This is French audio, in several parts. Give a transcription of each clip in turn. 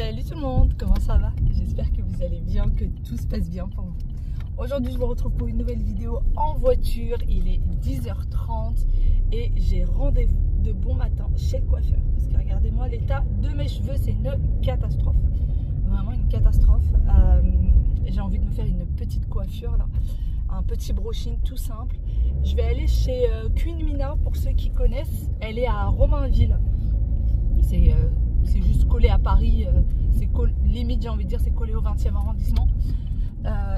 Salut tout le monde, comment ça va? J'espère que vous allez bien, que tout se passe bien pour vous. Aujourd'hui je vous retrouve pour une nouvelle vidéo en voiture. Il est 10h30 et j'ai rendez-vous de bon matin chez le coiffeur. Parce que regardez-moi l'état de mes cheveux, c'est une catastrophe. Vraiment une catastrophe. J'ai envie de me faire une petite coiffure là. Un petit brushing tout simple. Je vais aller chez Queen Mina pour ceux qui connaissent. Elle est à Romainville. C'est juste collé à Paris. Limite j'ai envie de dire c'est collé au 20e arrondissement.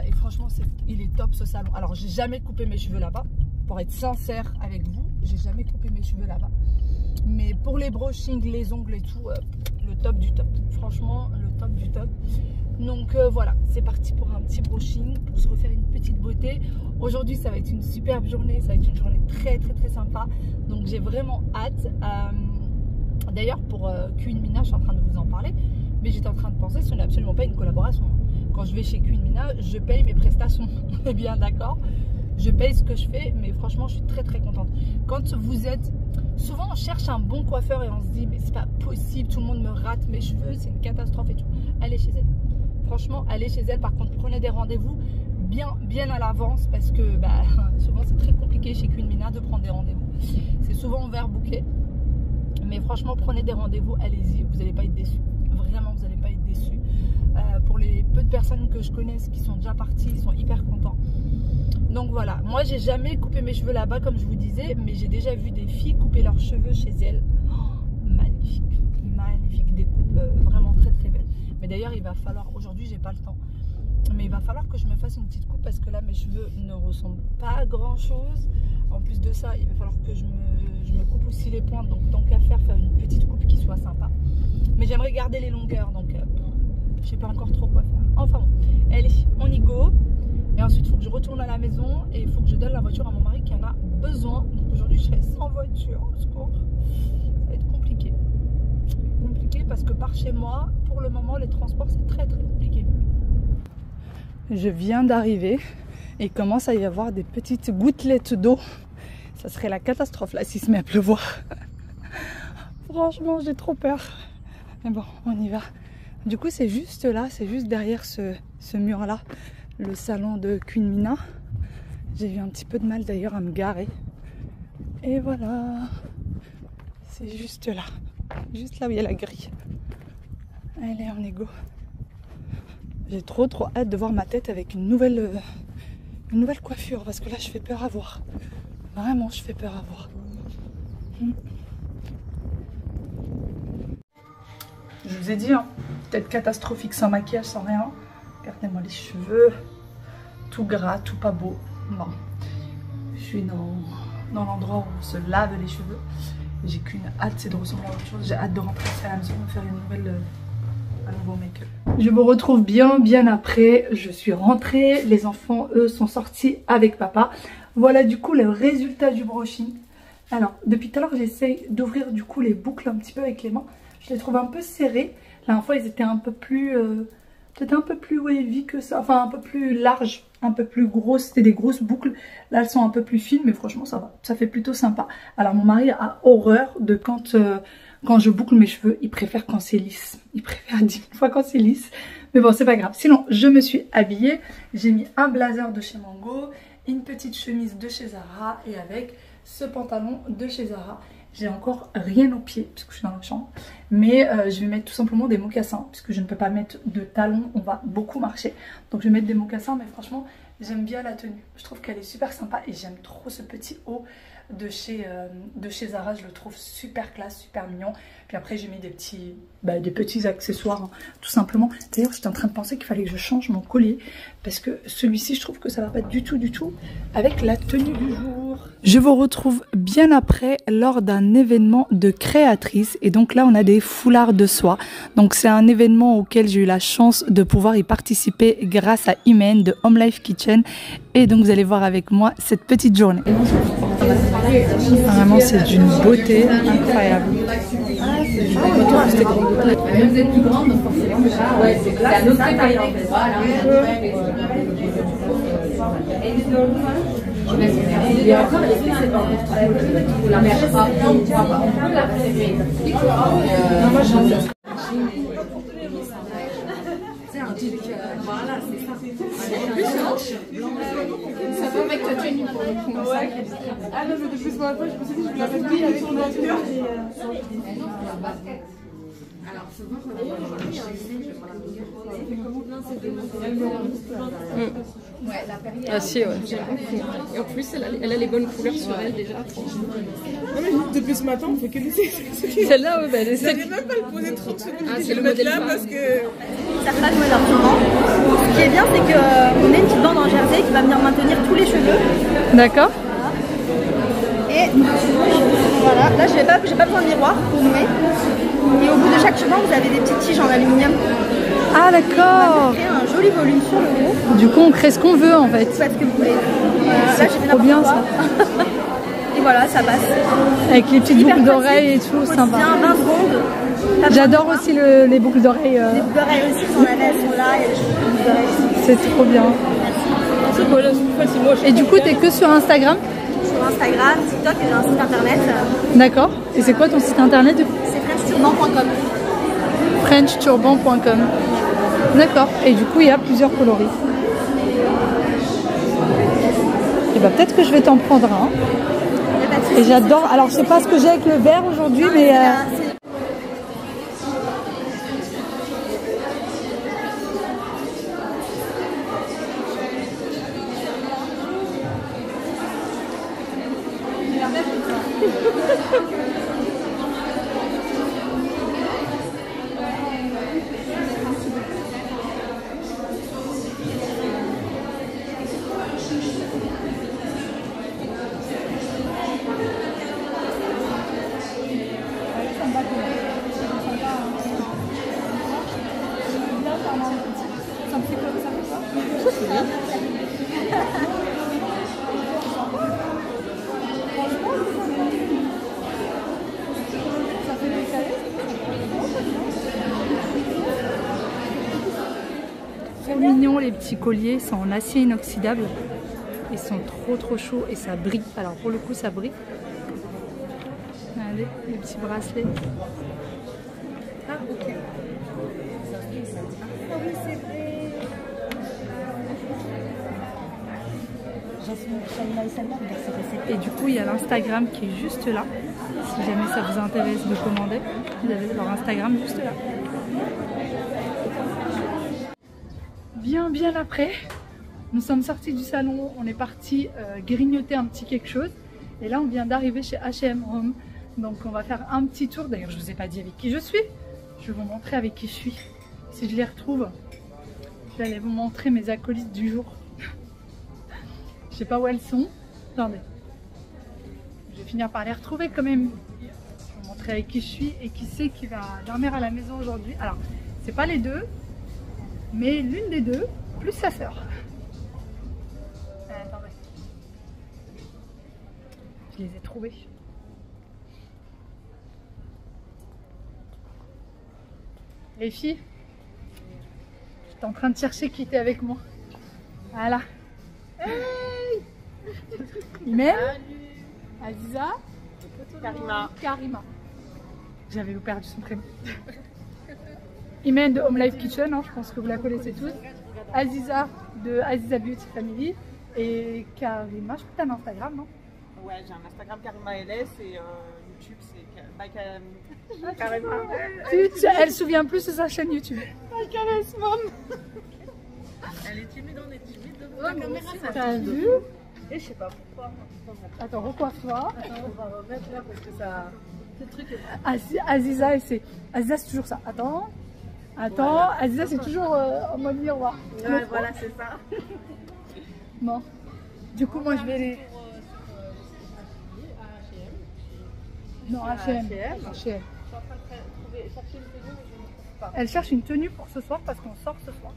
Et franchement il est top ce salon. Alors j'ai jamais coupé mes cheveux là-bas. Pour être sincère avec vous, j'ai jamais coupé mes cheveux là-bas. Mais pour les brushings, les ongles et tout, le top du top. Franchement le top du top. Donc voilà, c'est parti pour un petit brushing, pour se refaire une petite beauté. Aujourd'hui ça va être une superbe journée, ça va être une journée très sympa. Donc j'ai vraiment hâte. D'ailleurs pour Queen Mina, je suis en train de vous en parler, mais j'étais en train de penser, ce n'est absolument pas une collaboration. Quand je vais chez Queen Mina, je paye mes prestations. On est bien d'accord, je paye ce que je fais, mais franchement je suis très contente. Quand vous êtes, souvent on cherche un bon coiffeur et on se dit mais c'est pas possible, tout le monde me rate mes cheveux, c'est une catastrophe et tout. Allez chez elle. Franchement, allez chez elle. Par contre, prenez des rendez-vous bien à l'avance parce que souvent c'est très compliqué chez Queen Mina de prendre des rendez-vous. C'est souvent overbooké. Mais franchement, prenez des rendez-vous, allez-y, vous n'allez pas être déçus. Vraiment, vous n'allez pas être déçus. Pour les peu de personnes que je connaisse qui sont déjà parties, ils sont hyper contents. Donc voilà, moi j'ai jamais coupé mes cheveux là-bas comme je vous disais, mais j'ai déjà vu des filles couper leurs cheveux chez elles. Oh, magnifique, des coupes vraiment très belles. Mais d'ailleurs, il va falloir, aujourd'hui j'ai pas le temps, mais il va falloir que je me fasse une petite coupe parce que là mes cheveux ne ressemblent pas à grand chose. En plus de ça, il va falloir que je me coupe aussi les pointes, donc tant qu'à faire une petite coupe qui soit sympa. Mais j'aimerais garder les longueurs, donc je sais pas encore trop quoi faire. Enfin bon, allez, on y go. Et ensuite il faut que je retourne à la maison et il faut que je donne la voiture à mon mari qui en a besoin. Donc aujourd'hui je serai sans voiture, au secours. Ça va être compliqué. Parce que par chez moi, pour le moment, les transports c'est très compliqué. Je viens d'arriver et il commence à y avoir des petites gouttelettes d'eau. Ça serait la catastrophe là s'il se met à pleuvoir. Franchement, j'ai trop peur. Mais bon, on y va. Du coup, c'est juste là, c'est juste derrière ce mur là, le salon de Queen Mina. J'ai eu un petit peu de mal d'ailleurs à me garer. Et voilà, c'est juste là. Juste là où il y a la grille. Allez, on est go. J'ai trop hâte de voir ma tête avec une nouvelle coiffure parce que là je fais peur à voir. Vraiment, je fais peur à voir. Je vous ai dit, hein, peut-être catastrophique sans maquillage, sans rien. Regardez-moi les cheveux, tout gras, tout pas beau. Bon, je suis dans l'endroit où on se lave les cheveux. J'ai qu'une hâte, c'est de ressembler à autre chose. J'ai hâte de rentrer à la maison, de faire un nouveau make-up. Je vous retrouve bien après. Je suis rentrée. Les enfants, eux, sont sortis avec papa. Voilà du coup le résultat du brushing. Alors, depuis tout à l'heure, j'essaye d'ouvrir du coup les boucles un petit peu avec les mains. Je les trouve un peu serrées. La dernière fois, ils étaient un peu plus... peut-être un peu plus wavy que ça. Enfin, un peu plus large, un peu plus grosses. C'était des grosses boucles. Là, elles sont un peu plus fines, mais franchement, ça va. Ça fait plutôt sympa. Alors, mon mari a horreur de quand je boucle mes cheveux. Il préfère quand c'est lisse. Il préfère 10 000 fois quand c'est lisse. Mais bon, c'est pas grave. Sinon, je me suis habillée. J'ai mis un blazer de chez Mango, une petite chemise de chez Zara et avec ce pantalon de chez Zara. J'ai encore rien aux pieds puisque je suis dans la chambre. Mais je vais mettre tout simplement des mocassins puisque je ne peux pas mettre de talons. On va beaucoup marcher. Donc je vais mettre des mocassins. Mais franchement, j'aime bien la tenue. Je trouve qu'elle est super sympa. Et j'aime trop ce petit haut de chez Zara. Je le trouve super classe, super mignon. Puis après j'ai mis des petits accessoires, hein, tout simplement. D'ailleurs j'étais en train de penser qu'il fallait que je change mon collier. Parce que celui-ci je trouve que ça va pas du tout avec la tenue du jour. Je vous retrouve bien après lors d'un événement de créatrice. Et donc là on a des foulards de soie. Donc c'est un événement auquel j'ai eu la chance de pouvoir y participer grâce à Imen de Home Life Kitchen. Et donc vous allez voir avec moi cette petite journée. Vraiment c'est d'une beauté incroyable. Vous êtes plus grande, donc forcément, ouais, c'est clair. C'est un autre taille en fait. Voilà. Et encore, c'est pas vous la mettez pas, on peut la prélever. Moi, j'en ai. C'est un truc, voilà, c'est ça. Ça va avec ta tenue pour le coup. Ouais. Ah non, mais depuis ce matin, je me suis dit, je me l'avais pris avec mon entourage. Alors, souvent, quand Ah si, ouais. Et en plus, elle a les bonnes couleurs sur elle déjà. Non mais depuis ce matin, on fait que laisser. Celle-là, ouais, bah, elle est J'arrive même pas à le poser 30 secondes. Ah, Je c'est vais le le mettre modèle là phare. parce que... Ça passe moi largement. Ce qui est bien, c'est qu'on met une petite bande en jersey qui va venir maintenir tous les cheveux. D'accord. Et voilà, là j'ai pas besoin de miroir pour nouer. Et au bout de chaque chemin, vous avez des petites tiges en aluminium. Ah Ça d'accord. crée un joli volume sur le haut. Du coup, on crée ce qu'on veut en fait. Parce que vous voulez. Voilà, là j'ai fait trop bien, n'importe quoi. Et voilà, ça passe. Avec les petites Hyper boucles facile. d'oreilles et tout, sympa. Bien 20 secondes. Pas J'adore besoin de aussi les boucles d'oreilles. Les boucles d'oreilles aussi sont là, elles sont là. Il y a des boucles d'oreilles aussi. C'est trop bien. Et du coup, t'es que sur Instagram? Sur Instagram, TikTok et j'ai un site internet. D'accord. Et c'est quoi ton site internet du coup? C'est frenchturban.com. frenchturban.com. D'accord. Et du coup, il y a plusieurs coloris. Et bah peut-être que je vais t'en prendre un. Et j'adore. Alors, je sais pas ce que j'ai avec le vert aujourd'hui, mais trop mignons les petits colliers, ils sont en acier inoxydable. Ils sont trop chauds et ça brille. Alors pour le coup ça brille. Regardez les petits bracelets. Ah, ok. Ah oui, c'est vrai. Et du coup il y a l'Instagram qui est juste là. Si jamais ça vous intéresse de commander, vous avez leur Instagram juste là. Bien après, nous sommes sortis du salon, on est parti grignoter un petit quelque chose. Et là on vient d'arriver chez H&M Home. Donc on va faire un petit tour. D'ailleurs je vous ai pas dit avec qui je suis. Je vais vous montrer avec qui je suis. Si je les retrouve, je vais aller vous montrer mes acolytes du jour. Je sais pas où elles sont. Attendez. Je vais finir par les retrouver quand même. Je vais vous montrer avec qui je suis et qui c'est qui va dormir à la maison aujourd'hui. Alors, c'est pas les deux, mais l'une des deux, plus sa sœur. Attendez. Je les ai trouvés. Les filles, j'étais en train de chercher qui était avec moi. Voilà. Hey, Imen, Aziza, Karima. J'avais perdu son prénom. Imen de Home Life Kitchen, hein, je pense que vous la connaissez tous. Aziza de Aziza Beauty Family. Et Karima, je crois que tu as un Instagram, non? Ouais, j'ai un Instagram Karima LS et YouTube c'est Karima. Elle se souvient plus de sa chaîne YouTube. LS Mom. Elle est timide, on est timide. La caméra, ça T'as vu? Et je sais pas pourquoi. Attends, recoiffe-toi. Attends, on va remettre là parce que ça. Ce truc est... Aziza, Aziza c'est toujours ça. Attends. Voilà. Aziza c'est toujours en mode miroir. Ouais, voilà, c'est ça. Bon. Du coup, moi je vais les. Non, H&M. Elle cherche une tenue pour ce soir parce qu'on sort ce soir.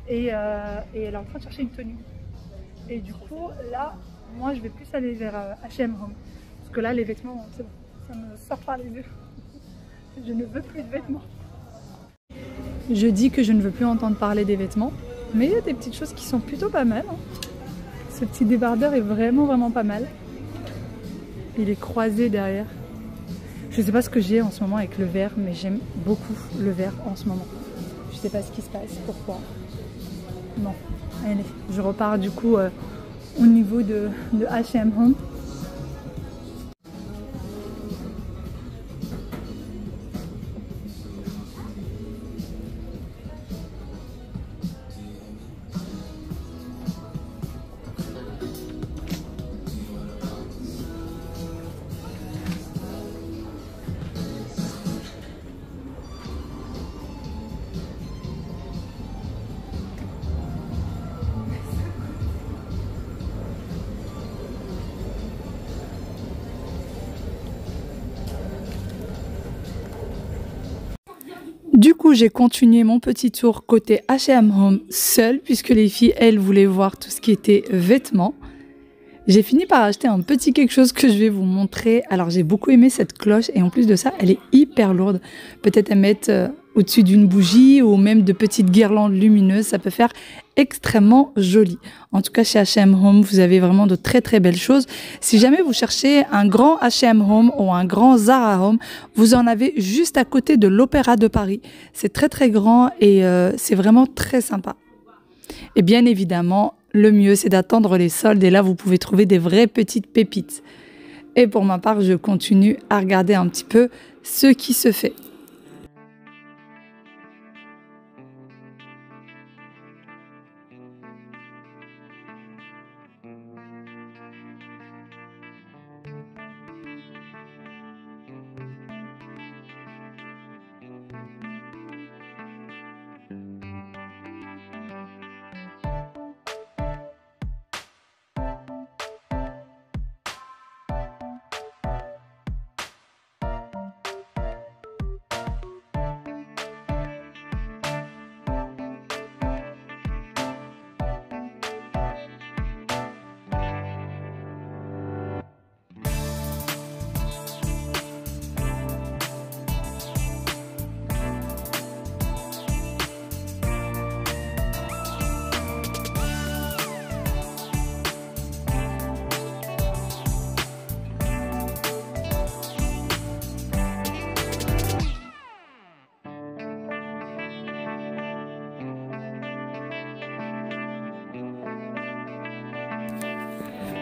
Et elle est en train de chercher une tenue. Et du coup, là, moi je vais plus aller vers H&M Home. Parce que là, les vêtements, c'est bon, ça me sort par les yeux. Je ne veux plus de vêtements. Je dis que je ne veux plus entendre parler des vêtements. Mais il y a des petites choses qui sont plutôt pas mal. Hein. Ce petit débardeur est vraiment pas mal. Il est croisé derrière. Je sais pas ce que j'ai en ce moment avec le vert, mais j'aime beaucoup le vert en ce moment. Je sais pas ce qui se passe, pourquoi. Bon, allez, je repars du coup au niveau de H&M Home. Du coup, j'ai continué mon petit tour côté H&M Home seule, puisque les filles, elles, voulaient voir tout ce qui était vêtements. J'ai fini par acheter un petit quelque chose que je vais vous montrer. Alors, j'ai beaucoup aimé cette cloche et en plus de ça, elle est hyper lourde. Peut-être à mettre au-dessus d'une bougie ou même de petites guirlandes lumineuses. Ça peut faire extrêmement joli. En tout cas, chez H&M Home, vous avez vraiment de très très belles choses. Si jamais vous cherchez un grand H&M Home ou un grand Zara Home, vous en avez juste à côté de l'Opéra de Paris. C'est très très grand et c'est vraiment très sympa. Et bien évidemment, le mieux c'est d'attendre les soldes et là vous pouvez trouver des vraies petites pépites. Et pour ma part, je continue à regarder un petit peu ce qui se fait.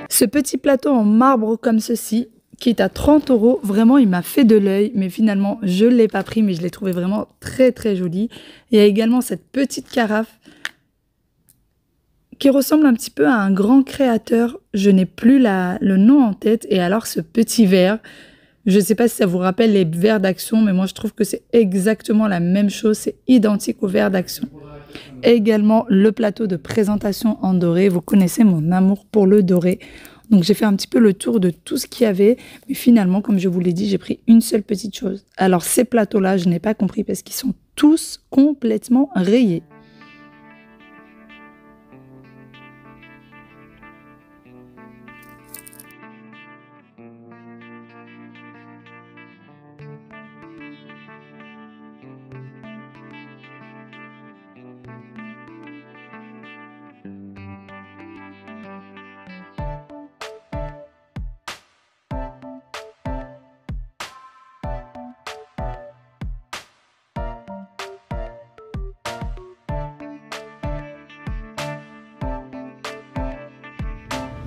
Ce petit plateau en marbre comme ceci, qui est à 30 €, vraiment il m'a fait de l'œil, mais finalement je ne l'ai pas pris, mais je l'ai trouvé vraiment très très joli. Il y a également cette petite carafe qui ressemble un petit peu à un grand créateur, je n'ai plus le nom en tête, et alors ce petit verre, je ne sais pas si ça vous rappelle les verres d'Action, mais moi je trouve que c'est exactement la même chose, c'est identique au verre d'Action. Et également le plateau de présentation en doré. Vous connaissez mon amour pour le doré. Donc j'ai fait un petit peu le tour de tout ce qu'il y avait. Mais finalement, comme je vous l'ai dit, j'ai pris une seule petite chose. Alors ces plateaux-là, je n'ai pas compris parce qu'ils sont tous complètement rayés.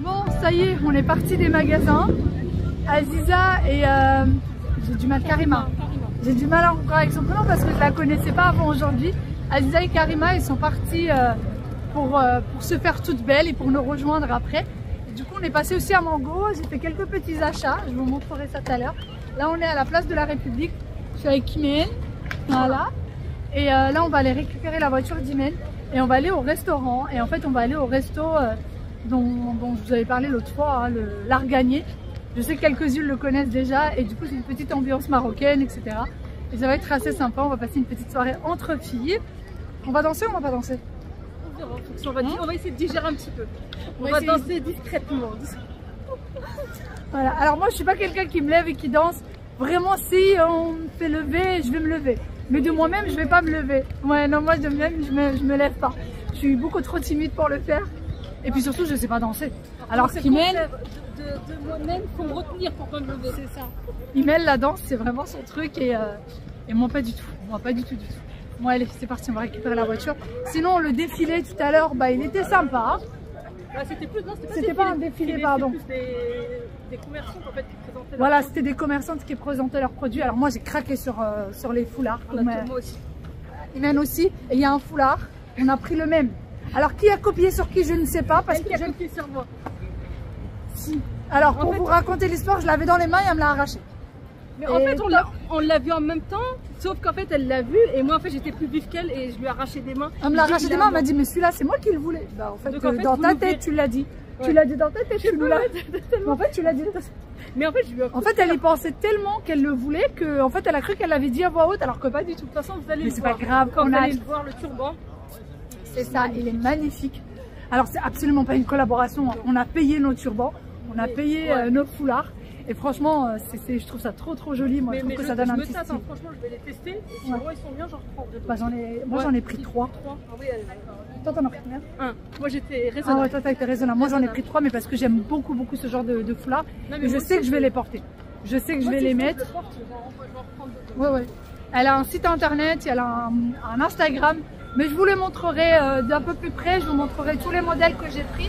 Bon, ça y est, on est parti des magasins. Aziza et j'ai du mal, Karima. J'ai du mal encore avec son prénom parce que je la connaissais pas avant aujourd'hui. Aziza et Karima, ils sont partis pour se faire toutes belles et pour nous rejoindre après. Et du coup, on est passé aussi à Mango. J'ai fait quelques petits achats. Je vous montrerai ça tout à l'heure. Là, on est à la place de la République. Je suis avec Imen. Voilà. Et là, on va aller récupérer la voiture d'Imen et on va aller au restaurant. Et en fait, on va aller au resto dont je vous avais parlé l'autre fois, hein, l'Arganier. Je sais que quelques-unes le connaissent déjà et du coup c'est une petite ambiance marocaine, etc. Et ça va être assez sympa, on va passer une petite soirée entre filles. On va danser ou on va pas danser? On verra, on va essayer de digérer un petit peu. On va danser discrètement. Voilà, alors moi je suis pas quelqu'un qui me lève et qui danse. Vraiment si on me fait lever, je vais me lever. Mais de moi-même je vais pas me lever. Ouais, non, moi de même je me lève pas. Je suis beaucoup trop timide pour le faire. Et puis surtout je sais pas danser. Alors Kimel, de moi-même, faut me retenir pour pas me lever. C'est ça. Imel, la danse, c'est vraiment son truc et moi pas du tout. Moi pas du tout. Bon allez, c'est parti, on va récupérer la voiture. Sinon le défilé tout à l'heure, bah il était sympa. Bah, c'était plus, non, C'était pas un défilé, pardon. C'était plus des commerçantes en fait qui présentaient. Voilà, c'était des commerçantes qui présentaient leurs produits. Alors moi j'ai craqué sur les foulards. Moi aussi. Imen aussi. Et il y a un foulard, on a pris le même. Alors qui a copié sur qui, je ne sais pas. Parce que qui a copié sur moi. Si. Alors pour vous raconter l'histoire, je l'avais dans les mains et elle me l'a arraché. Mais en fait on l'a vu en même temps, sauf qu'en fait elle l'a vu et moi en fait j'étais plus vif qu'elle et je lui ai arraché des mains. Elle me l'a arraché des mains, elle m'a dit mais celui-là c'est moi qui le voulais. Bah, en fait, dans ta tête tu l'as dit. Ouais. Tu l'as dit dans ta tête, tu nous l'as. En fait tu l'as dit. Mais en fait je lui ai En fait elle y pensait tellement qu'elle le voulait que en fait elle a cru qu'elle l'avait dit à voix haute alors que pas du tout. De toute façon vous allez mais c'est pas grave. Quand vous allez le voir le turban. C'est ça, il est magnifique. Alors c'est absolument pas une collaboration, on a payé nos turbans, on a payé nos foulards. Et franchement, je trouve ça trop joli. Moi, je trouve que ça donne un petit style. Franchement, je vais les tester. Et si moi ils sont bien, j'en reprendrai. Bah, j'en ai pris 3. Ah oui, toi, t'en as pris combien? 1. Moi, j'étais raisonnable. Ah ouais, toi, t'as été raisonnable. Moi, j'en ai pris 3, mais parce que j'aime beaucoup ce genre de foulard. Mais je sais que je vais les porter. Je sais que je vais les mettre. Ouais. Elle a un site internet, elle a un Instagram. Mais je vous les montrerai d'un peu plus près. Je vous montrerai tous les modèles que j'ai pris.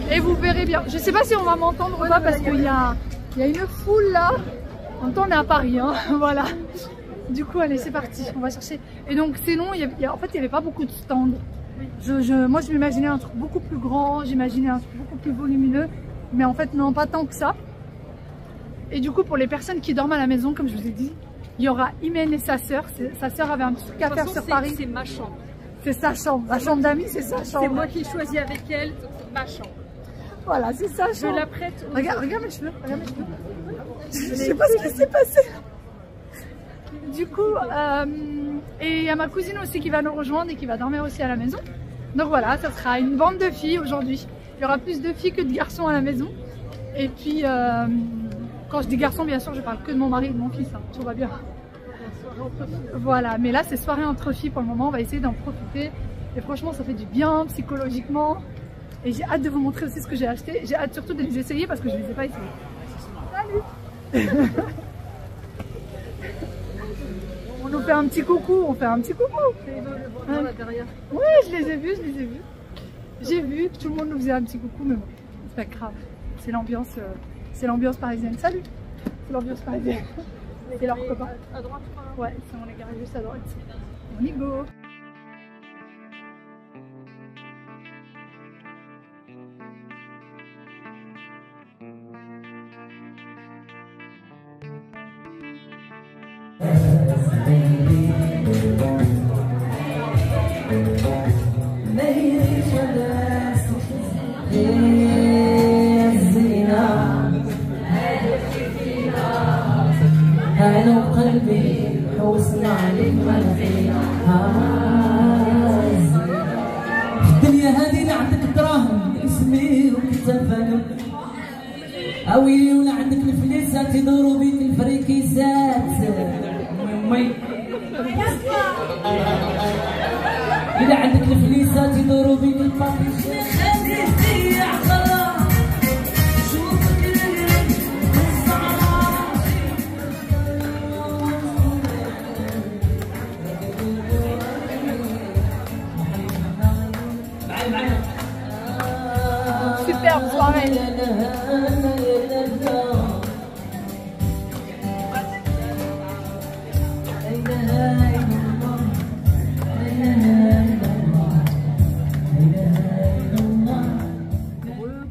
Et vous verrez bien. Je sais pas si on va m'entendre ou pas parce qu'il y a une foule là. En même temps, on est à Paris, hein. Voilà. Du coup, allez, c'est parti. On va chercher. Et donc, sinon, en fait, il n'y avait pas beaucoup de stands. Moi, je m'imaginais un truc beaucoup plus grand. J'imaginais un truc beaucoup plus volumineux. Mais en fait, non, pas tant que ça. Et du coup, pour les personnes qui dorment à la maison, comme je vous ai dit, il y aura Imen et sa sœur. Sa sœur avait un petit truc à faire sur Paris. C'est ma chambre. C'est sa chambre. La chambre d'amis, c'est sa chambre. C'est moi qui ai choisi avec elle. C'est ma chambre. Voilà, c'est ça. Je la prête. Regarde mes cheveux. Je sais pas ce qui s'est passé. Du coup, et il y a ma cousine aussi qui va nous rejoindre et qui va dormir aussi à la maison. Donc voilà, ça sera une bande de filles aujourd'hui. Il y aura plus de filles que de garçons à la maison. Et puis, quand je dis garçon, bien sûr, je parle que de mon mari et de mon fils. Hein. Tout va bien. Voilà, mais là, c'est soirée entre filles pour le moment. On va essayer d'en profiter. Et franchement, ça fait du bien psychologiquement. Et j'ai hâte de vous montrer aussi ce que j'ai acheté. J'ai hâte surtout de les essayer parce que je ne les ai pas essayés. Salut. On nous fait un petit coucou, Ouais, je les ai vus. J'ai vu que tout le monde nous faisait un petit coucou, mais bon, c'est pas grave. C'est l'ambiance parisienne. Salut. C'est l'ambiance parisienne. C'est leur copain. À droite, ouais, c'est mon égard juste à droite. On y go. الدنيا هذه نعطيك دراهم اسمي وكتفانو اوي ولا عندك الفليسات يدوروا بيك الفريكيسات امي اذا عندك الفليسات يدوروا بيك الفريكيسات خليتي عقله Superbe soirée.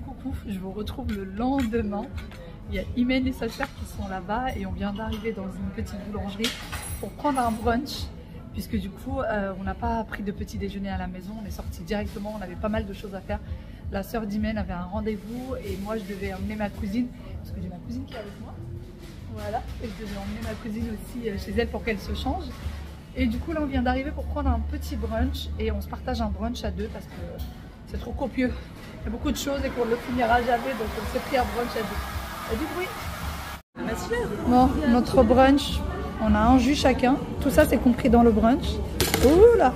Coucou, je vous retrouve le lendemain. Il y a Imen et sa sœur qui sont là-bas et on vient d'arriver dans une petite boulangerie pour prendre un brunch. Puisque du coup, on n'a pas pris de petit déjeuner à la maison, on est sorti directement, on avait pas mal de choses à faire. La sœur d'Imen avait un rendez-vous et moi je devais emmener ma cousine, parce que j'ai ma cousine qui est avec moi. Voilà, et je devais emmener ma cousine aussi chez elle pour qu'elle se change. Et du coup là on vient d'arriver pour prendre un petit brunch et on se partage un brunch à deux parce que c'est trop copieux. Il y a beaucoup de choses et qu'on ne le finira jamais, donc on s'est pris un brunch à deux. Il y a du bruit. Bon, notre brunch. On a un jus chacun, tout ça c'est compris dans le brunch. Ouh là,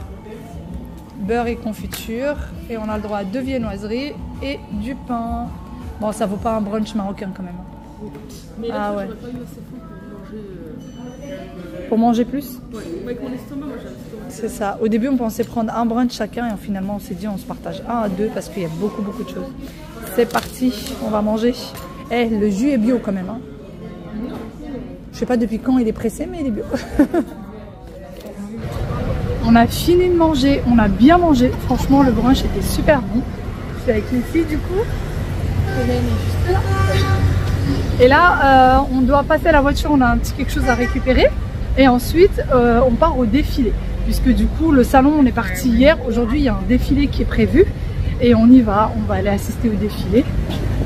beurre et confiture, et on a le droit à 2 viennoiseries et du pain. Bon, ça vaut pas un brunch marocain quand même. Mais ah ouais. Pour manger plus? Ouais, avec mon estomac, moi j'ai un estomac. C'est ça. Au début, on pensait prendre un brunch chacun et finalement, on s'est dit on se partage un à deux parce qu'il y a beaucoup de choses. C'est parti, on va manger. Eh, le jus est bio quand même. Hein. Je sais pas depuis quand il est pressé, mais il est bio. On a fini de manger, on a bien mangé. Franchement, le brunch était super bon. Je suis avec les filles du coup. Hélène est juste là. Et là, on doit passer à la voiture, on a un petit quelque chose à récupérer. Et ensuite, on part au défilé. Puisque du coup, le salon, on est parti hier. Aujourd'hui, il y a un défilé qui est prévu. Et on y va, on va aller assister au défilé.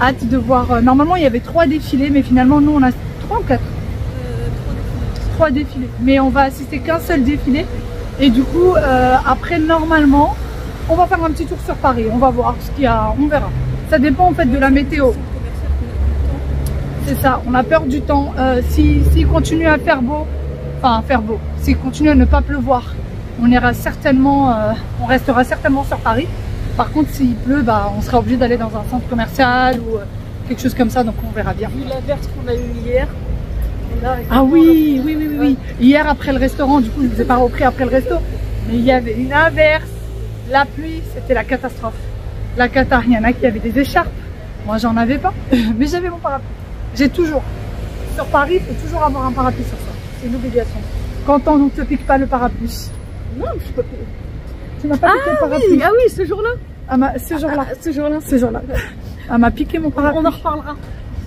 Hâte de voir. Normalement, il y avait 3 défilés, mais finalement, nous, on a 3 ou 4 3 défilés. Mais on va assister qu'un seul défilé. Et du coup, après, normalement, on va faire un petit tour sur Paris. On va voir ce qu'il y a, on verra. Ça dépend en fait de la météo. C'est ça, on a peur du temps. S'il continue à faire beau, s'il continue à ne pas pleuvoir, on ira certainement, on restera certainement sur Paris. Par contre, s'il pleut, bah, on sera obligé d'aller dans un centre commercial ou quelque chose comme ça, donc on verra bien. Vu l'averse qu'on a eu hier. Là, ah oui, oui. Hier après le restaurant, du coup, je ne vous ai pas repris après le resto, mais il y avait une averse, la pluie, c'était la catastrophe. La cata, il y en a qui avaient des écharpes. Moi, j'en avais pas, mais j'avais mon parapluie. J'ai toujours. Sur Paris, il faut toujours avoir un parapluie sur soi. C'est une obligation. Quand on ne te pique pas le parapluie. Non, je peux pas. Tu m'as pas piqué le parapluie. Ah oui, ce jour-là. Ce jour-là. Elle m'a piqué mon parapluie. On en reparlera.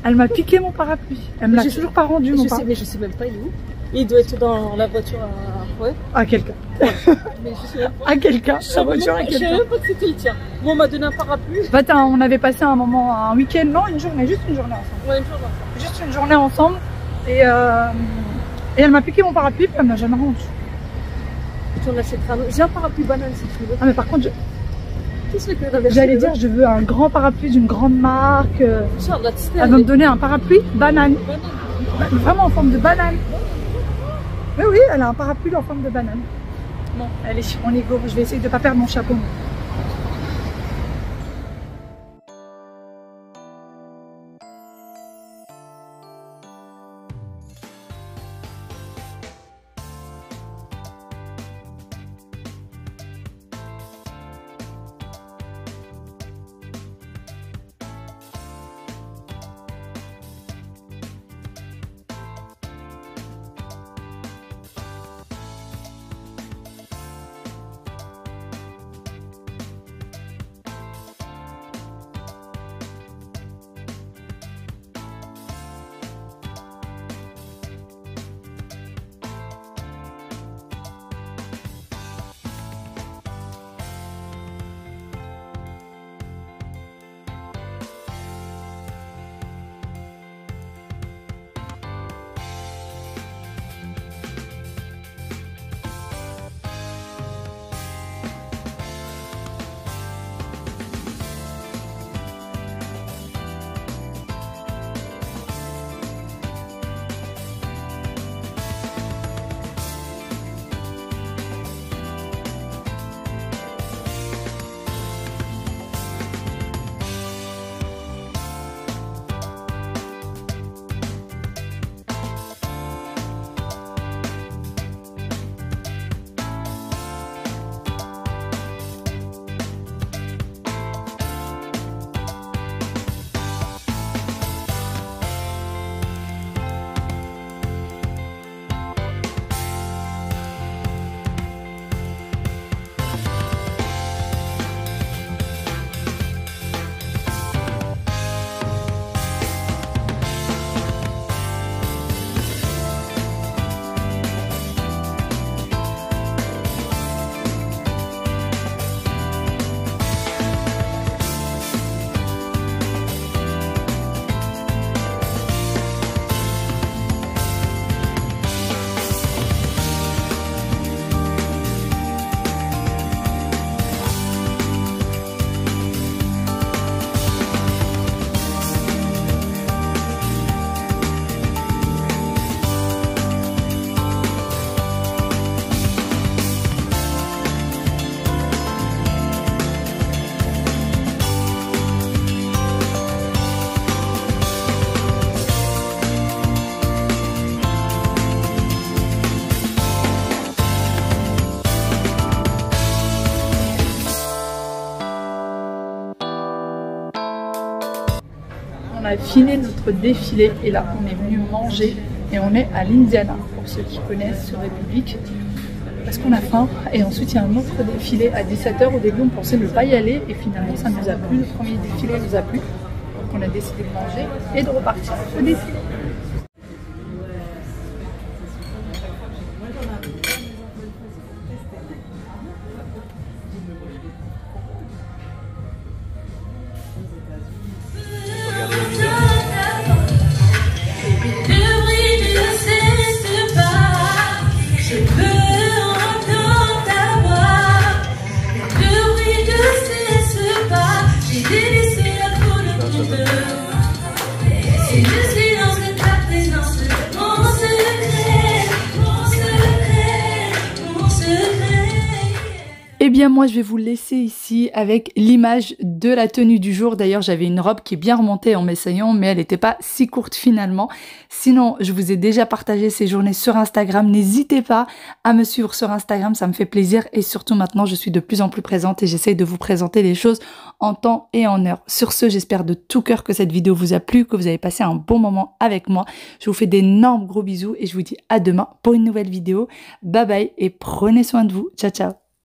Elle m'a piqué mon parapluie. Elle me l'a toujours pas rendu, mon parapluie. Mais je sais même pas, il est où? Il doit être dans la voiture à... Ouais. À quelqu'un. Mais je sais même pas. À quelqu'un. Sa voiture à Je sais quelqu'un. même pas que c'était le tien. Moi, on m'a donné un parapluie. Bah, on avait passé un moment, un week-end, non, une journée, juste une journée ensemble. Ouais, une journée. Juste une journée ensemble. Et elle m'a piqué mon parapluie, puis elle me l'a jamais rendu. Tu en achèteras un autre. J'ai un parapluie banane si tu veux. Ah, mais par contre, Qu'est-ce que t'avais j'allais dire, je veux un grand parapluie d'une grande marque. Genre, la Disney, Elle va me donner un parapluie banane. Vraiment en forme de banane. Oui, oui, elle a un parapluie en forme de banane. Bon, allez, on y go. Je vais essayer de ne pas perdre mon chapeau. a fini notre défilé et là on est venu manger et on est à l'Indiana pour ceux qui connaissent sur République parce qu'on a faim. Et ensuite il y a un autre défilé à 17 h. Au début on pensait ne pas y aller et finalement ça nous a plu, le premier défilé nous a plu, donc on a décidé de manger et de repartir au défilé. Eh bien moi je vais vous laisser ici avec l'image de la tenue du jour. D'ailleurs j'avais une robe qui est bien remontée en m'essayant mais elle n'était pas si courte finalement. Sinon je vous ai déjà partagé ces journées sur Instagram. N'hésitez pas à me suivre sur Instagram, ça me fait plaisir. Et surtout maintenant je suis de plus en plus présente et j'essaye de vous présenter les choses en temps et en heure. Sur ce, j'espère de tout cœur que cette vidéo vous a plu, que vous avez passé un bon moment avec moi. Je vous fais d'énormes gros bisous et je vous dis à demain pour une nouvelle vidéo. Bye bye et prenez soin de vous. Ciao ciao.